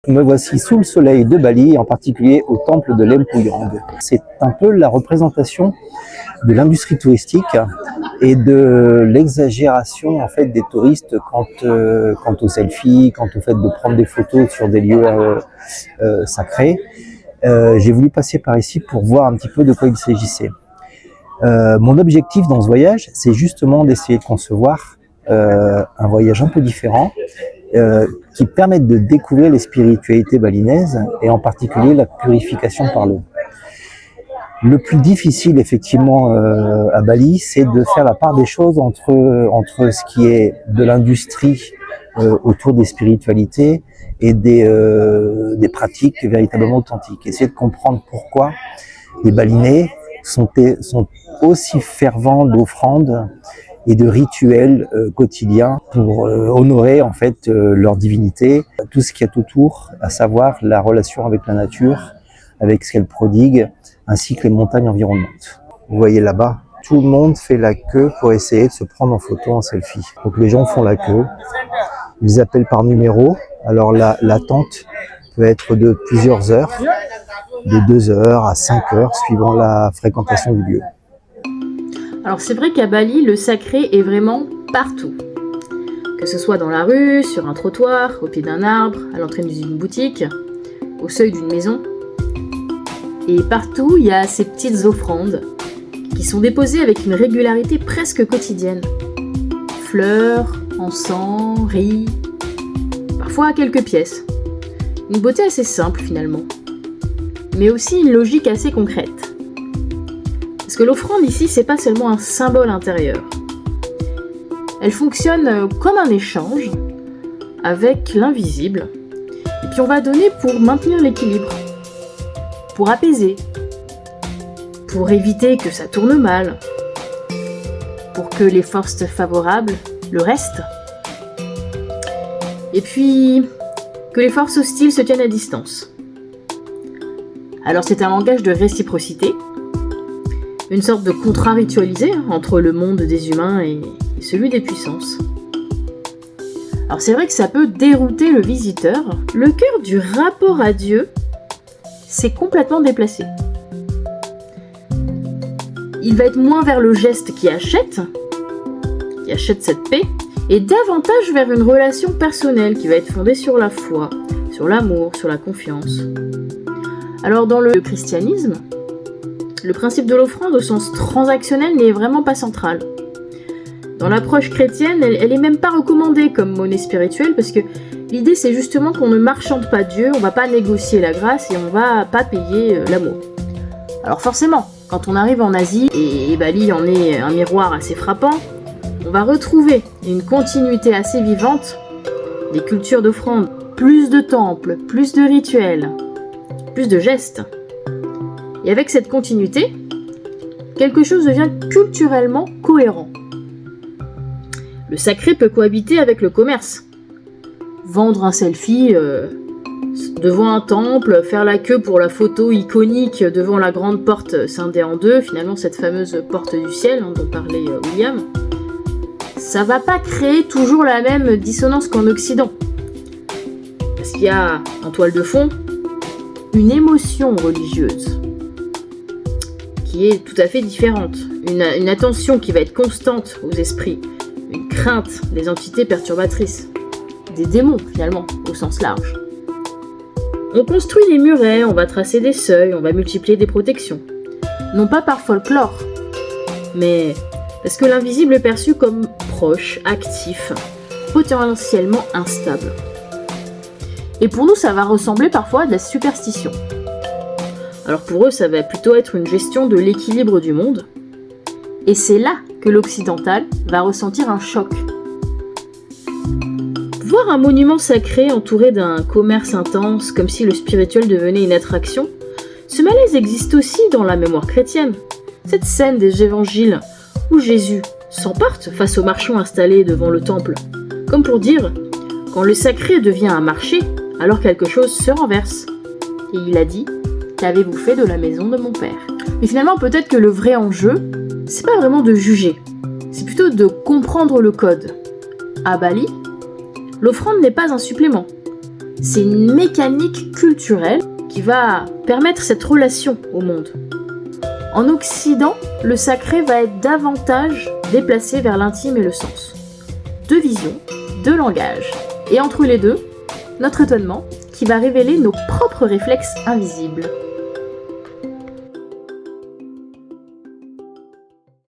Me voici sous le soleil de Bali, en particulier au temple de Lempuyang. C'est un peu la représentation de l'industrie touristique et de l'exagération en fait des touristes quant aux selfies, quant au fait de prendre des photos sur des lieux sacrés. J'ai voulu passer par ici pour voir un petit peu de quoi il s'agissait. Mon objectif dans ce voyage, c'est justement d'essayer de concevoir un voyage un peu différent, qui permettent de découvrir les spiritualités balinaises et en particulier la purification par l'eau. Le plus difficile effectivement à Bali, c'est de faire la part des choses entre ce qui est de l'industrie autour des spiritualités et des pratiques véritablement authentiques. Essayer de comprendre pourquoi les Balinais sont aussi fervents d'offrandes et de rituels quotidiens pour honorer en fait leur divinité, tout ce qu'il y a autour, à savoir la relation avec la nature, avec ce qu'elle prodigue, ainsi que les montagnes environnantes. Vous voyez là-bas, tout le monde fait la queue pour essayer de se prendre en photo, en selfie. Donc les gens font la queue, ils appellent par numéro, alors l'attente peut être de plusieurs heures, de 2 heures à 5 heures, suivant la fréquentation du lieu. Alors c'est vrai qu'à Bali, le sacré est vraiment partout. Que ce soit dans la rue, sur un trottoir, au pied d'un arbre, à l'entrée d'une boutique, au seuil d'une maison. Et partout, il y a ces petites offrandes qui sont déposées avec une régularité presque quotidienne. Fleurs, encens, riz, parfois quelques pièces. Une beauté assez simple finalement, mais aussi une logique assez concrète. Parce que l'offrande ici, c'est pas seulement un symbole intérieur. Elle fonctionne comme un échange avec l'invisible. Et puis on va donner pour maintenir l'équilibre, pour apaiser, pour éviter que ça tourne mal, pour que les forces favorables le restent. Et puis que les forces hostiles se tiennent à distance. Alors c'est un langage de réciprocité, une sorte de contrat ritualisé entre le monde des humains et celui des puissances. Alors c'est vrai que ça peut dérouter le visiteur. Le cœur du rapport à Dieu s'est complètement déplacé. Il va être moins vers le geste qui achète cette paix, et davantage vers une relation personnelle qui va être fondée sur la foi, sur l'amour, sur la confiance. Alors dans le christianisme, le principe de l'offrande au sens transactionnel n'est vraiment pas central. Dans l'approche chrétienne, elle est même pas recommandée comme monnaie spirituelle parce que l'idée c'est justement qu'on ne marchande pas Dieu, on va pas négocier la grâce et on va pas payer l'amour. Alors forcément, quand on arrive en Asie, et Bali en est un miroir assez frappant, on va retrouver une continuité assez vivante des cultures d'offrande, plus de temples, plus de rituels, plus de gestes. Et avec cette continuité, quelque chose devient culturellement cohérent. Le sacré peut cohabiter avec le commerce. Vendre un selfie devant un temple, faire la queue pour la photo iconique devant la grande porte scindée en deux, finalement cette fameuse porte du ciel dont parlait William, ça va pas créer toujours la même dissonance qu'en Occident. Parce qu'il y a en toile de fond une émotion religieuse qui est tout à fait différente, une attention qui va être constante aux esprits, une crainte des entités perturbatrices, des démons finalement, au sens large. On construit des murets, on va tracer des seuils, on va multiplier des protections. Non pas par folklore, mais parce que l'invisible est perçu comme proche, actif, potentiellement instable. Et pour nous, ça va ressembler parfois à de la superstition. Alors pour eux, ça va plutôt être une gestion de l'équilibre du monde. Et c'est là que l'occidental va ressentir un choc. Voir un monument sacré entouré d'un commerce intense, comme si le spirituel devenait une attraction, ce malaise existe aussi dans la mémoire chrétienne. Cette scène des évangiles où Jésus s'emporte face aux marchands installés devant le temple, comme pour dire « Quand le sacré devient un marché, alors quelque chose se renverse. » Et il a dit « Qu'avez-vous fait de la maison de mon père ?» Mais finalement, peut-être que le vrai enjeu, c'est pas vraiment de juger, c'est plutôt de comprendre le code. À Bali, l'offrande n'est pas un supplément, c'est une mécanique culturelle qui va permettre cette relation au monde. En Occident, le sacré va être davantage déplacé vers l'intime et le sens. Deux visions, deux langages, et entre les deux, notre étonnement qui va révéler nos propres réflexes invisibles.